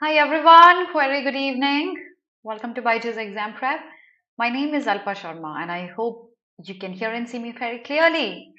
Hi everyone, very good evening. Welcome to BYJU'S exam prep. My name is Alpa Sharma and I hope you can hear and see me very clearly.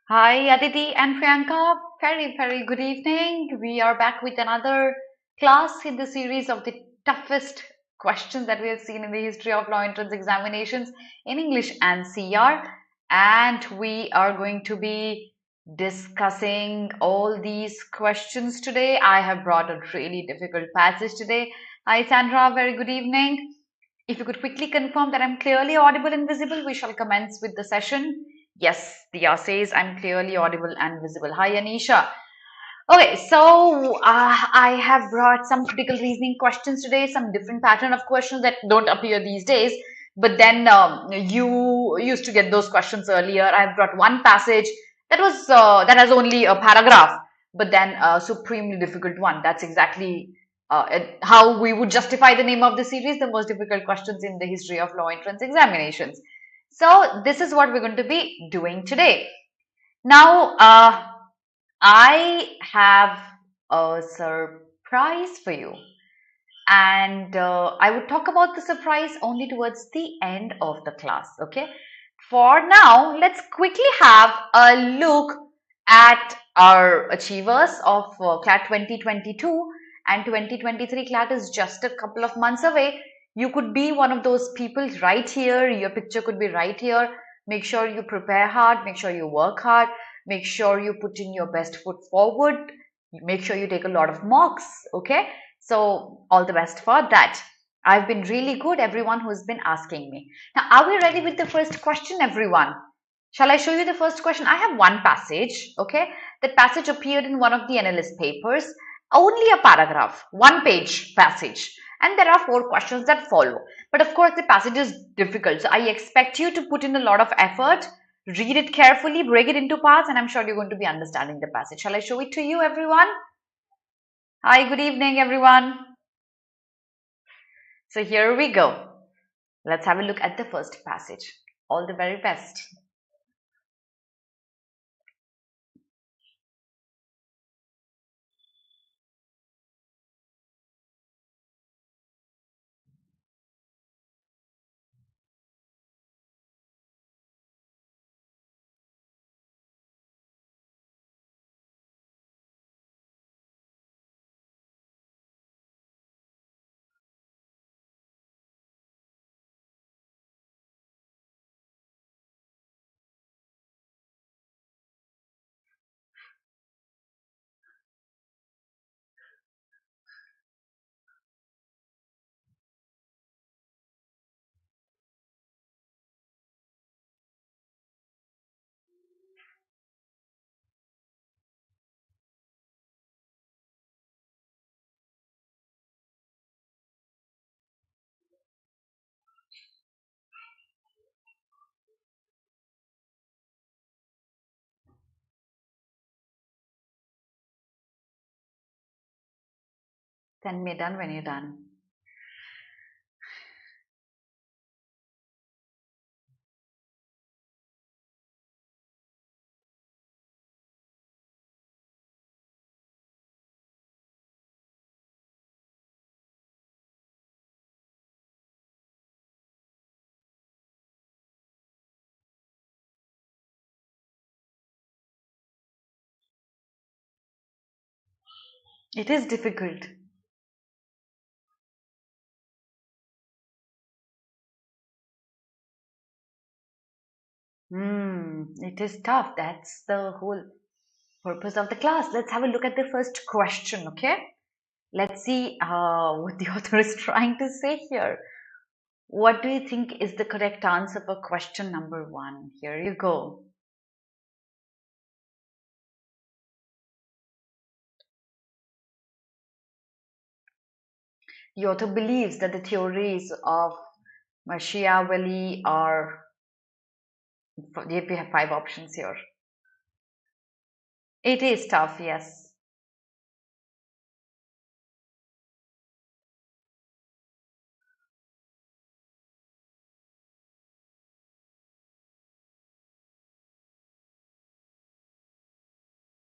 Hi Aditi and Priyanka, very good evening. We are back with another class in the series of the toughest questions that we have seen in the history of law entrance examinations in English and CR. And we are going to be discussing all these questions today. I have brought a really difficult passage today. Hi Sandra, very good evening. If you could quickly confirm that I'm clearly audible and visible, we shall commence with the session. Yes, Dia says I'm clearly audible and visible. Hi Anisha. Okay, so I have brought some critical reasoning questions today, some different pattern of questions that don't appear these days. But then you used to get those questions earlier. I've brought one passage that has only a paragraph, but then a supremely difficult one. That's exactly how we would justify the name of the series, the most difficult questions in the history of law entrance examinations. So this is what we're going to be doing today. Now, I have a surprise for you, and I would talk about the surprise only towards the end of the class. Okay, for now, let's quickly have a look at our achievers of CLAT 2022 and 2023. CLAT is just a couple of months away. You could be one of those people right here. Your picture could be right here. Make sure you prepare hard, make sure you work hard, make sure you put in your best foot forward, make sure you take a lot of mocks. Okay, so all the best for that. I've been really good, everyone who's been asking me. Now, are we ready with the first question, everyone? Shall I show you the first question? I have one passage, okay? That passage appeared in one of the NLUS papers, only a paragraph, one page passage. And there are 4 questions that follow. But of course, the passage is difficult. So I expect you to put in a lot of effort, read it carefully, break it into parts, and I'm sure you're going to be understanding the passage. Shall I show it to you, everyone? Hi, good evening, everyone. So here we go. Let's have a look at the first passage. All the very best. Send me done when you're done. It is difficult. It is tough. That's the whole purpose of the class. Let's have a look at the first question, okay? Let's see what the author is trying to say here. What do you think is the correct answer for question number 1? Here you go. The author believes that the theories of Machiavelli are, we have 5 options here. It is tough, yes.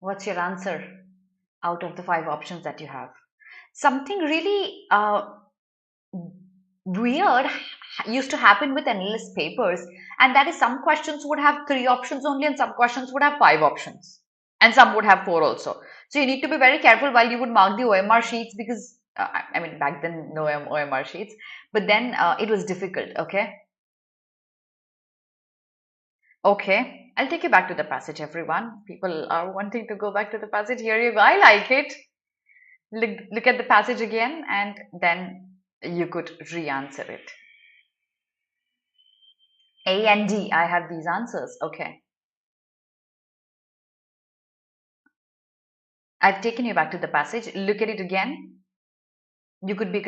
What's your answer out of the 5 options that you have? Something really weird used to happen with NLUS papers, and that is some questions would have 3 options only, and some questions would have 5 options, and some would have 4 also. So you need to be very careful while you would mark the OMR sheets, because I mean, back then no OMR sheets, but then it was difficult. Okay, I'll take you back to the passage, everyone. People are wanting to go back to the passage. Here you go. I like it. Look at the passage again, and then you could re-answer it. A and D, I have these answers. Okay. I've taken you back to the passage. Look at it again. You could be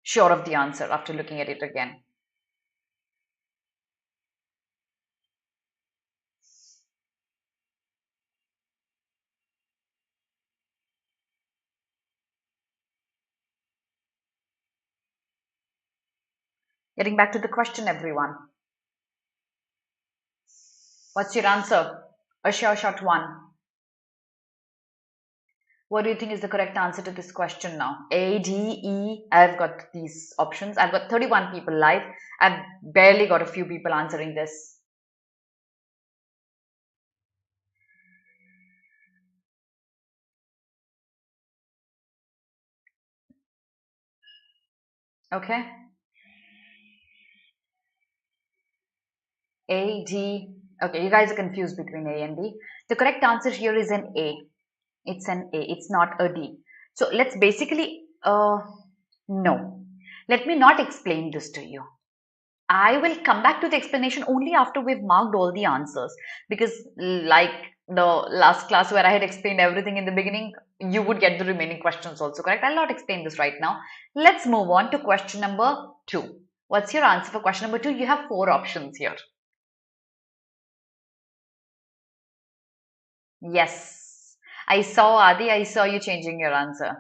sure of the answer after looking at it again. Getting back to the question, everyone. What's your answer? A sure shot one. What do you think is the correct answer to this question now? A, D, E. I've got these options. I've got 31 people live. I've barely got a few people answering this. Okay. A, D. Okay, you guys are confused between A and D. The correct answer here is an A. It's an A. It's not a D. So let's basically, no. Let me not explain this to you. I will come back to the explanation only after we've marked all the answers, because like the last class where I had explained everything in the beginning, you would get the remaining questions also, correct? I'll not explain this right now. Let's move on to question number 2. What's your answer for question number 2? You have 4 options here. Yes. I saw, Adi, I saw you changing your answer.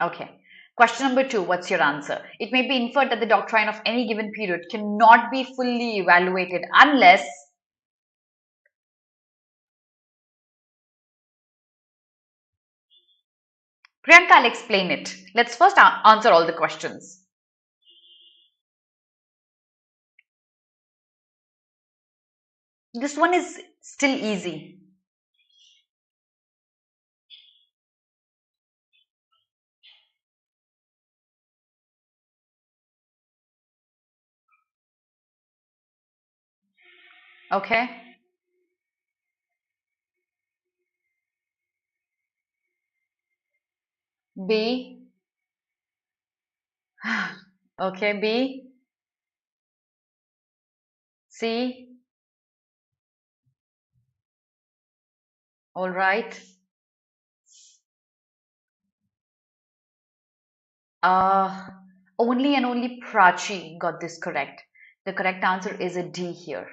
Okay. Question number 2, what's your answer? It may be inferred that the doctrine of any given period cannot be fully evaluated unless Priyanka, I'll explain it. Let's first answer all the questions. This one is still easy. Okay. B. Okay, B. C. All right. Uh, Only and only Prachi got this correct. The correct answer is a D here.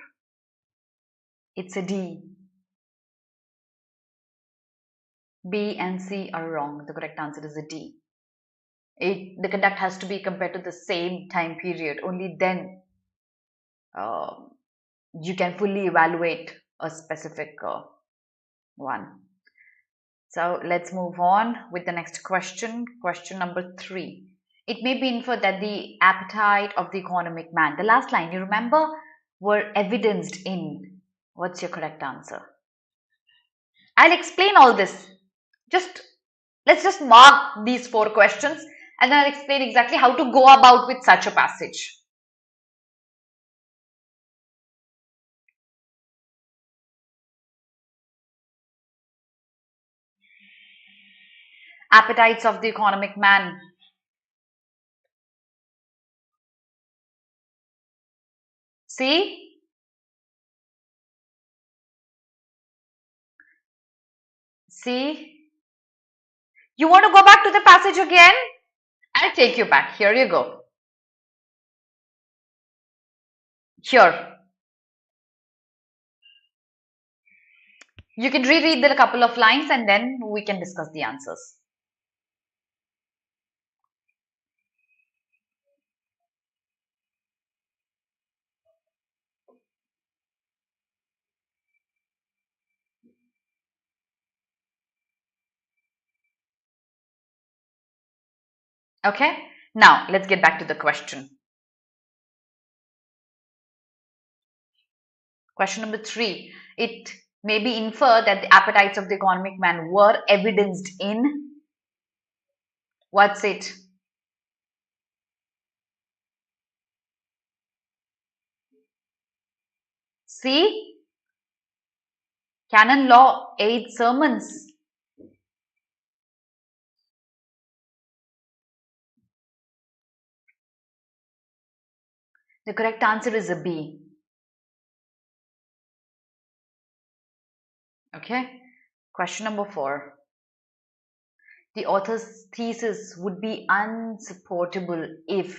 It's a D. B and C are wrong. The correct answer is a D. The conduct has to be compared to the same time period. Only then uh, you can fully evaluate a specific one. So let's move on with the next question. Question number 3. It may be inferred that the appetite of the economic man, the last line, you remember, were evidenced in. What's your correct answer? I'll explain all this. Let's just mark these 4 questions, and then I'll explain exactly how to go about with such a passage. Appetites of the economic man. See? See? You want to go back to the passage again? I'll take you back. Here you go. Here. You can reread the couple of lines and then we can discuss the answers. Okay, now let's get back to the question. Question number 3. It may be inferred that the appetites of the economic man were evidenced in, what's it? C. Canon law 8 sermons. The correct answer is a B. Okay. Question number 4. The author's thesis would be unsupportable if.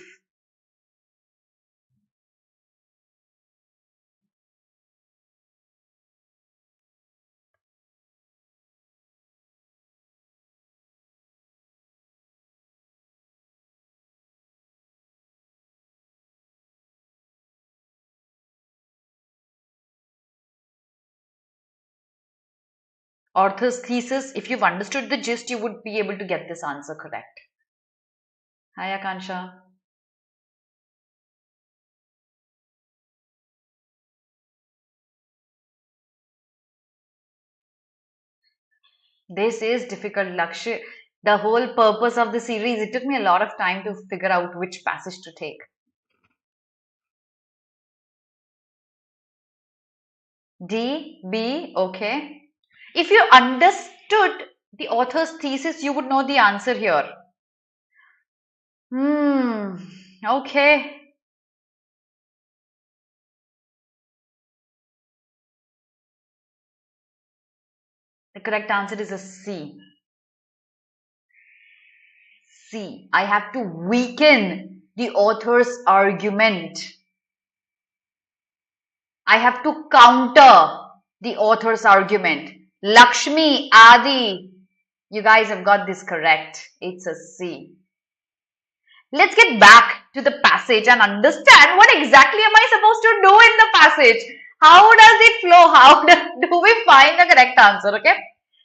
Author's thesis, if you've understood the gist, you would be able to get this answer correct. Hi, Akansha. This is difficult, Lakshya. The whole purpose of the series, it took me a lot of time to figure out which passage to take. D, B, okay. If you understood the author's thesis, you would know the answer here. Okay. The correct answer is a C. C. I have to weaken the author's argument. I have to counter the author's argument. Lakshmi, Adi, you guys have got this correct. It's a C. Let's get back to the passage and understand what exactly am I supposed to do in the passage. How does it flow? How do we find the correct answer? Okay.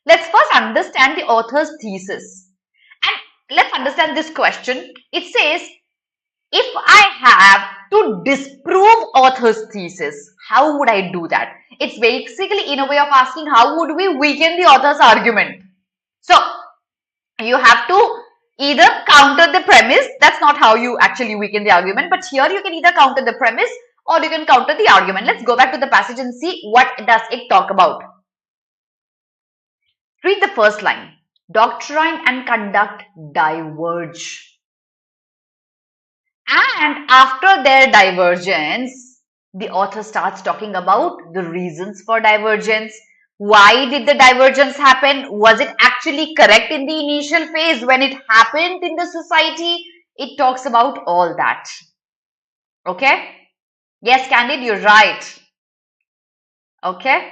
Let's first understand the author's thesis. And let's understand this question. It says, if I have to disprove author's thesis, how would I do that? It's basically in a way of asking how would we weaken the author's argument. So you have to either counter the premise. That's not how you actually weaken the argument, but here you can either counter the premise or you can counter the argument. Let's go back to the passage and see what does it talk about. Read the first line. Doctrine and conduct diverge. And after their divergence, the author starts talking about the reasons for divergence. Why did the divergence happen? Was it actually correct in the initial phase when it happened in the society? It talks about all that. Okay? Yes, Candid, you're right. Okay?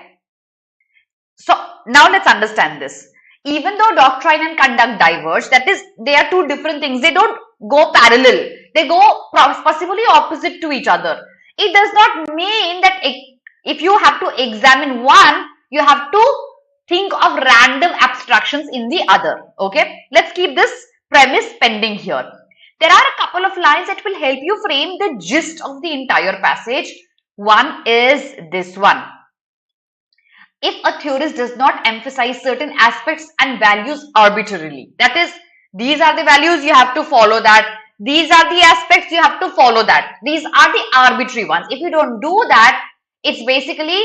So, now let's understand this. Even though doctrine and conduct diverge, that is, they are two different things. They don't go parallel. They go possibly opposite to each other. It does not mean that if you have to examine one, you have to think of random abstractions in the other. Okay, let's keep this premise pending here. There are a couple of lines that will help you frame the gist of the entire passage. One is this one. If a theorist does not emphasize certain aspects and values arbitrarily, that is, these are the values, you have to follow that. These are the aspects, you have to follow that. These are the arbitrary ones. If you don't do that, it's basically,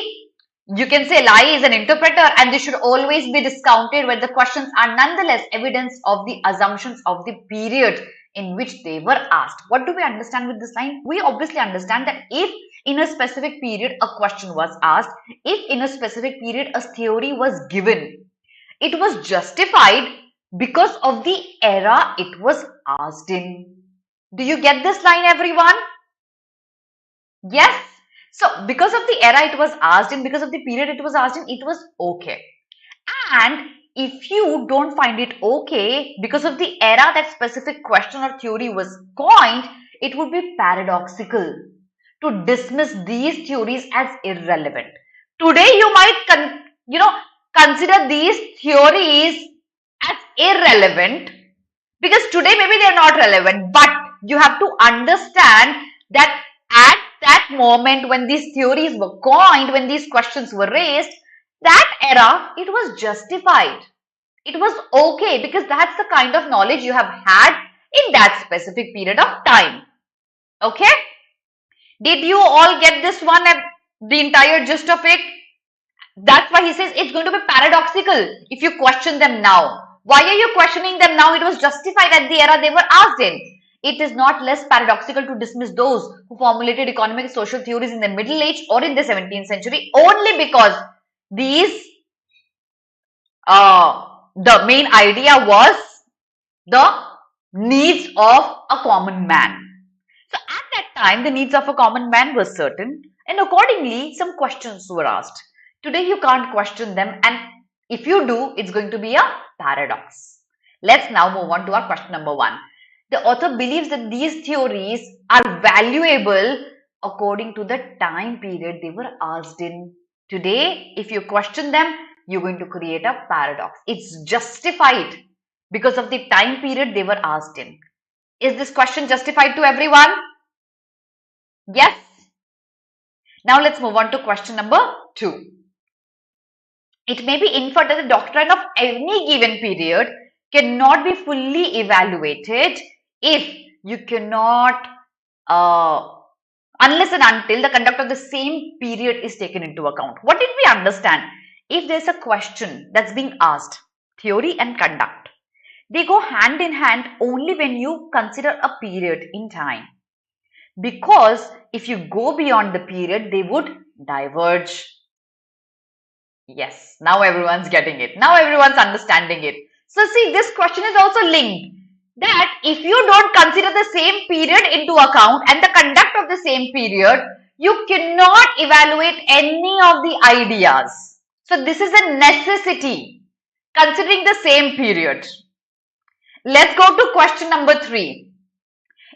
you can say lie is an interpreter and this should always be discounted when the questions are nonetheless evidence of the assumptions of the period in which they were asked. What do we understand with this line? We obviously understand that if in a specific period a question was asked, if in a specific period a theory was given, it was justified because of the era it was asked in. Do you get this line, everyone? Yes. So, because of the era it was asked in, because of the period it was asked in, it was okay. And if you don't find it okay because of the era that specific question or theory was coined, it would be paradoxical to dismiss these theories as irrelevant. Today, you might consider these theories as irrelevant, because today maybe they're not relevant, but you have to understand that at that moment when these theories were coined, when these questions were raised, that era, it was justified. It was okay because that's the kind of knowledge you have had in that specific period of time. Okay? Did you all get this one, the entire gist of it? That's why he says it's going to be paradoxical if you question them now. Why are you questioning them now? It was justified at the era they were asked in. It is not less paradoxical to dismiss those who formulated economic and social theories in the Middle Age or in the 17th century only because these the main idea was the needs of a common man. So at that time, the needs of a common man were certain, and accordingly, some questions were asked. Today, you can't question them, and if you do, it's going to be a paradox. Let's now move on to our question number 1. The author believes that these theories are valuable according to the time period they were asked in. Today, if you question them, you're going to create a paradox. It's justified because of the time period they were asked in. Is this question justified to everyone? Yes. Now let's move on to question number 2. It may be inferred that the doctrine of any given period cannot be fully evaluated if you cannot, unless and until the conduct of the same period is taken into account. What did we understand? If there's a question that's being asked, theory and conduct, they go hand in hand only when you consider a period in time. Because if you go beyond the period, they would diverge. Yes, now everyone's getting it. Now everyone's understanding it. So see, this question is also linked. That if you don't consider the same period into account and the conduct of the same period, you cannot evaluate any of the ideas. So this is a necessity, considering the same period. Let's go to question number 3.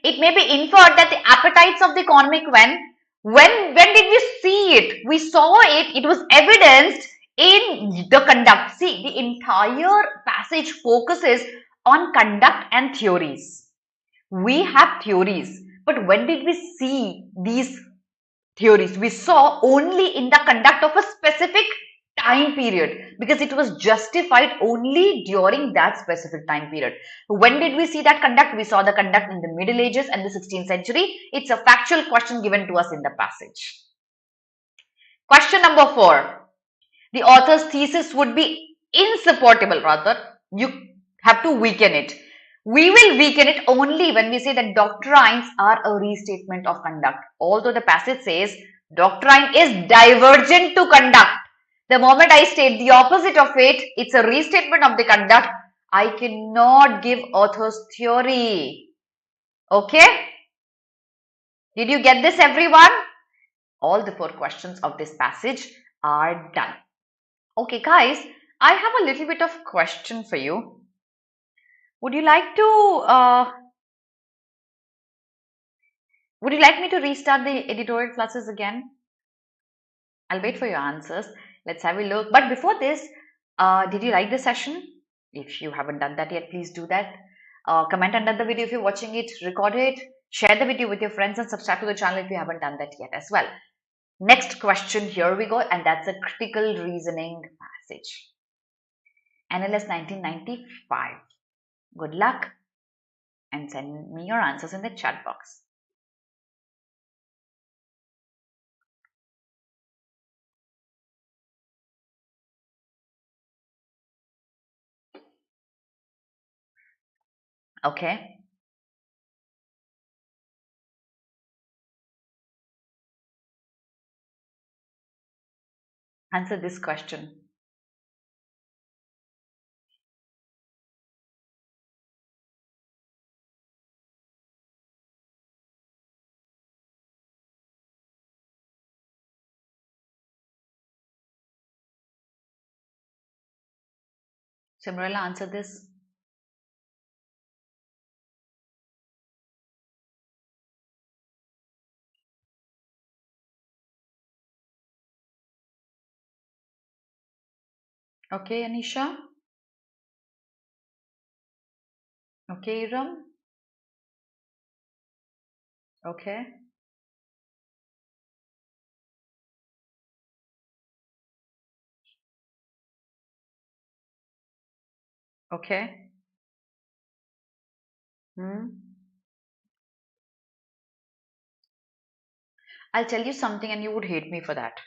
It may be inferred that the appetites of the economic when did we see it? We saw it, it was evidenced in the conduct. See, the entire passage focuses on conduct and theories. We have theories, but when did we see these theories? We saw only in the conduct of a specific time period because it was justified only during that specific time period. When did we see that conduct? We saw the conduct in the Middle Ages and the 16th century. It's a factual question given to us in the passage. Question number 4. The author's thesis would be insupportable, rather you have to weaken it. We will weaken it only when we say that doctrines are a restatement of conduct. Although the passage says doctrine is divergent to conduct. The moment I state the opposite of it, it's a restatement of the conduct. I cannot give author's theory. Okay? Did you get this, everyone? All the 4 questions of this passage are done. Okay, guys, I have a little bit of question for you. Would you like me to restart the editorial classes again? I'll wait for your answers. Let's have a look. But before this, did you like the session? If you haven't done that yet, please do that. Comment under the video if you're watching it, record it, share the video with your friends and subscribe to the channel if you haven't done that yet as well. Next question, here we go, and that's a critical reasoning passage. NLUS 1995. Good luck and send me your answers in the chat box. Okay. Answer this question. Simrala, answer this. Okay, Anisha. Okay, Iram. Okay. Okay. Hmm. I'll tell you something and you would hate me for that.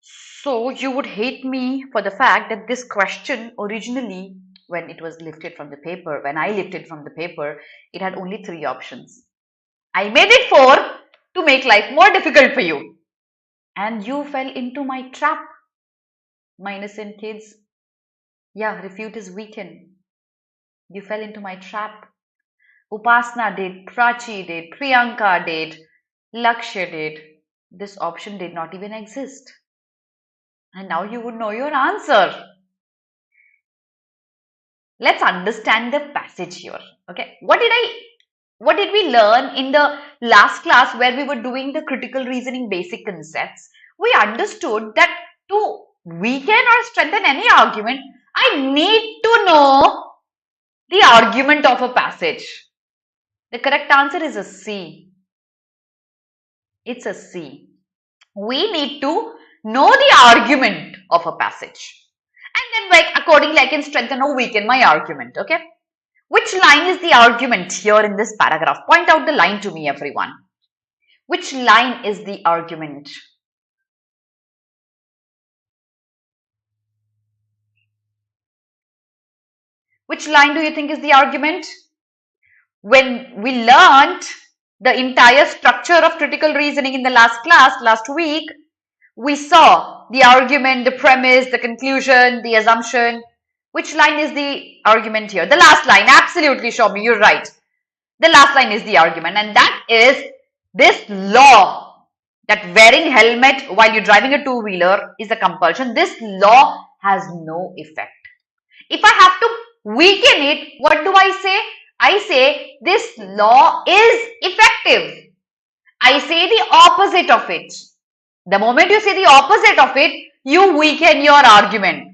So you would hate me for the fact that this question originally, when it was lifted from the paper, when I lifted from the paper, it had only three options. I made it four to make life more difficult for you. And you fell into my trap. My innocent kids. Yeah, refute is weaken. You fell into my trap. Upasna did, Prachi did, Priyanka did, Lakshya did. This option did not even exist. And now you would know your answer. Let's understand the passage here. Okay, what did we learn in the last class where we were doing the critical reasoning basic concepts? We understood that to weaken or strengthen any argument, I need to know the argument of a passage. The correct answer is a C. It's a C. We need to know the argument of a passage. And then like accordingly I can strengthen or weaken my argument. Okay. Which line is the argument here in this paragraph? Point out the line to me, everyone. Which line is the argument? Which line do you think is the argument? When we learned the entire structure of critical reasoning in the last class, last week, we saw the argument, the premise, the conclusion, the assumption. Which line is the argument here? The last line. Absolutely, Shomi, you're right. The last line is the argument, and that is this law that wearing helmet while you're driving a two-wheeler is a compulsion. This law has no effect. If I have to weaken it, what do I say? I say this law is effective. I say the opposite of it. The moment you say the opposite of it, you weaken your argument.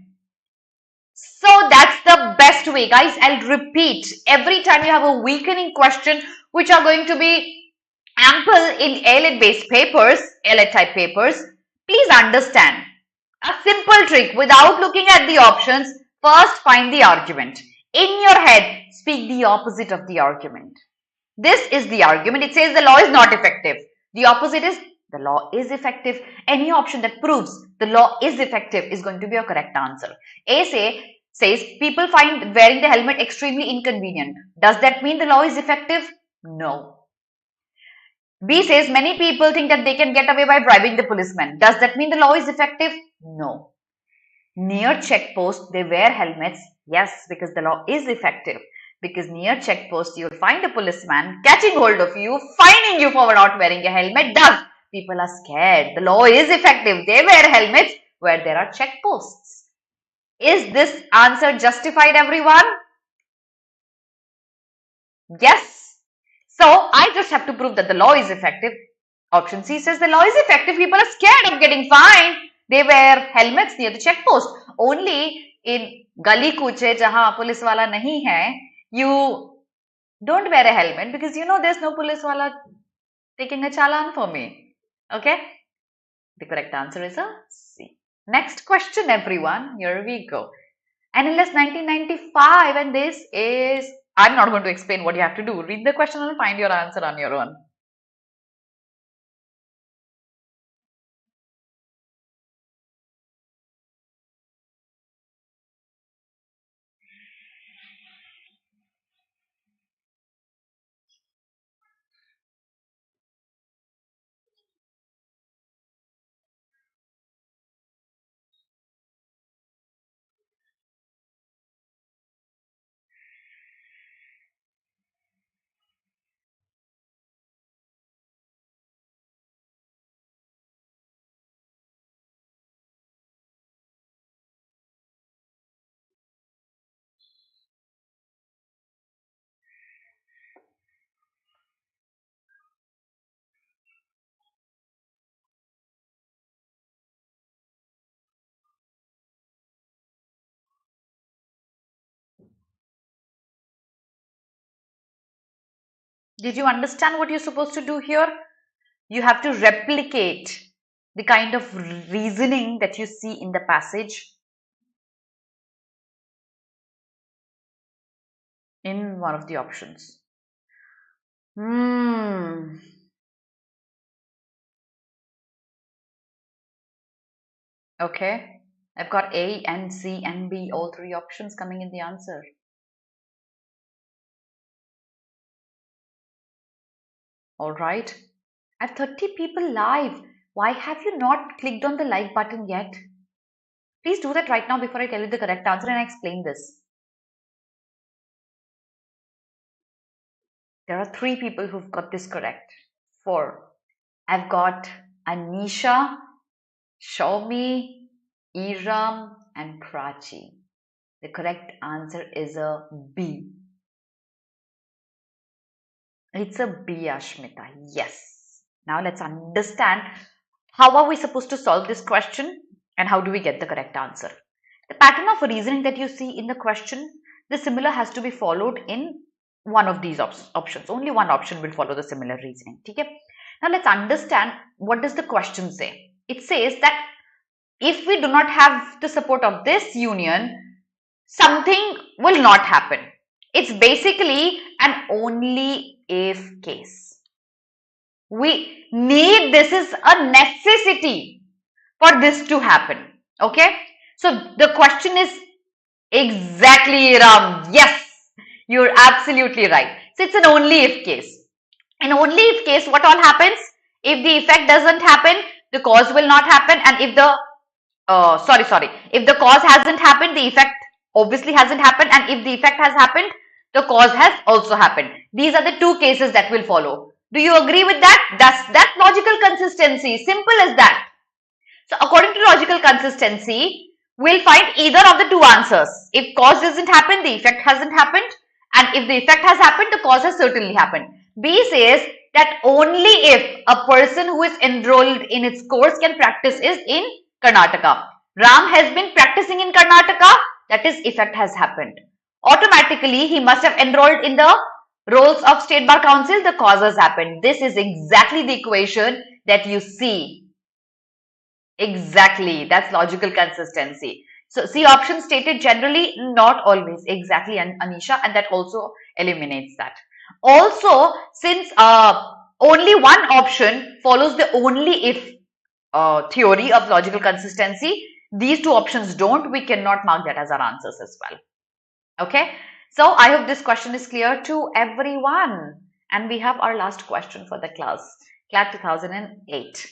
So that's the best way, guys. I'll repeat every time you have a weakening question, which are going to be ample in ALET based papers, ALET type papers. Please understand a simple trick without looking at the options. First, find the argument. In your head, speak the opposite of the argument. This is the argument. It says the law is not effective. The opposite is the law is effective. Any option that proves the law is effective is going to be a correct answer. A says people find wearing the helmet extremely inconvenient. Does that mean the law is effective? No. B says many people think that they can get away by bribing the policeman. Does that mean the law is effective? No. Near checkposts, they wear helmets. Yes, because the law is effective. Because near checkposts, you'll find a policeman catching hold of you, fining you for not wearing a helmet. Thus, people are scared. The law is effective. They wear helmets where there are checkposts. Is this answer justified, everyone? Yes. So, I just have to prove that the law is effective. Option C says the law is effective. People are scared of getting fined. They wear helmets near the checkpost. Only in gully kuche jahan police wala nahi hai, you don't wear a helmet because you know there's no police wala taking a challan for me. Okay? The correct answer is a C. Next question, everyone. Here we go. NLS 1995, and this is, I'm not going to explain what you have to do. Read the question and find your answer on your own. Did you understand what you're supposed to do here? You have to replicate the kind of reasoning that you see in the passage in one of the options. Okay. I've got A and C and B, all three options coming in the answer. All right. I have 30 people live. Why have you not clicked on the like button yet? Please do that right now before I tell you the correct answer and I explain this. There are 3 people who've got this correct. 4. I've got Anisha, Shaumi, Iram and Prachi. The correct answer is a B. It's a B, Ashmita. Yes. Now let's understand how are we supposed to solve this question and how do we get the correct answer. The pattern of reasoning that you see in the question, the similar has to be followed in one of these options. Only one option will follow the similar reasoning. Okay? Now let's understand what does the question say. It says that if we do not have the support of this union, something will not happen. It's basically an only if case. We need, this is a necessity for this to happen. Okay? So the question is exactly Ram. Yes, you're absolutely right. So it's an only if case. In only if case, what all happens? If the effect doesn't happen, the cause will not happen, and if the if the cause hasn't happened, the effect obviously hasn't happened, and if the effect has happened, the cause has also happened. These are the 2 cases that will follow. Do you agree with that? That's logical consistency. Simple as that. So according to logical consistency, we'll find either of the 2 answers. If cause doesn't happen, the effect hasn't happened, and if the effect has happened, the cause has certainly happened. B says that only if a person who is enrolled in its course can practice is in Karnataka. Ram has been practicing in Karnataka, that is, effect has happened. Automatically, he must have enrolled in the rolls of State Bar Council, the cause has happened. This is exactly the equation that you see. Exactly, that's logical consistency. So, C option stated generally, not always. Exactly, Anisha, and that also eliminates that. Also, since only one option follows the only if theory of logical consistency, these 2 options don't, we cannot mark that as our answers as well. Okay, so I hope this question is clear to everyone. And we have our last question for the class, CLAT 2008.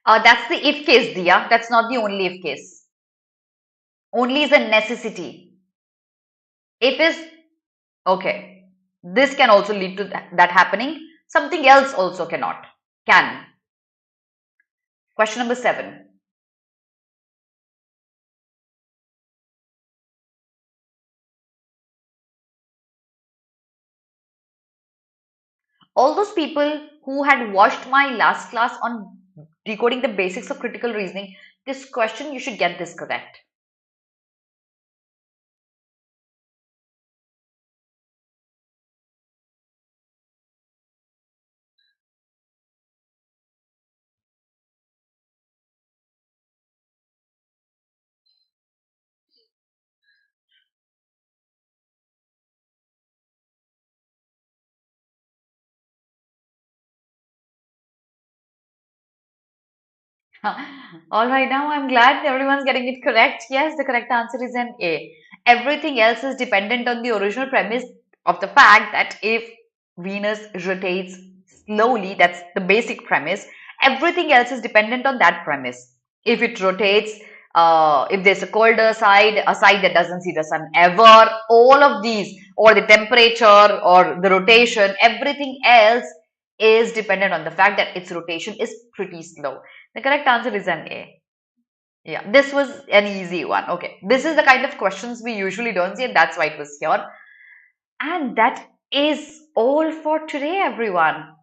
That's the if case, Diya. That's not the only if case. Only is a necessity. If is, okay, this can also lead to that happening. Something else also cannot. Can. Question number 7. All those people who had watched my last class on decoding the basics of critical reasoning, this question you should get this correct. All right, now I'm glad everyone's getting it correct. Yes, the correct answer is an A. Everything else is dependent on the original premise of the fact that if Venus rotates slowly, that's the basic premise. Everything else is dependent on that premise. If it rotates, if there's a colder side, a side that doesn't see the sun ever, all of these, or the temperature or the rotation, everything else is dependent on the fact that its rotation is pretty slow. The correct answer is an A. Yeah, this was an easy one. Okay, this is the kind of questions we usually don't see, and that's why it was here. And that is all for today, everyone.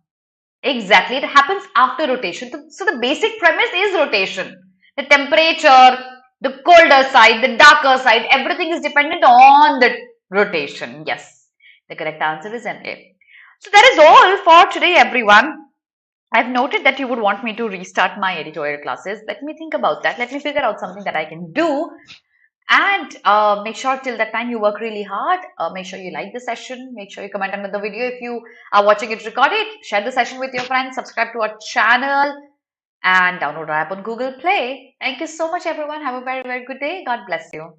Exactly, it happens after rotation. So the basic premise is rotation. The temperature, the colder side, the darker side, everything is dependent on the rotation. Yes, the correct answer is NA. So that is all for today, everyone. I've noted that you would want me to restart my editorial classes. Let me think about that. Let me figure out something that I can do. And make sure till that time you work really hard. Make sure you like the session. Make sure you comment under the video if you are watching it recorded. Share the session with your friends. Subscribe to our channel and download our app on Google Play. Thank you so much, everyone. Have a very, very good day. God bless you.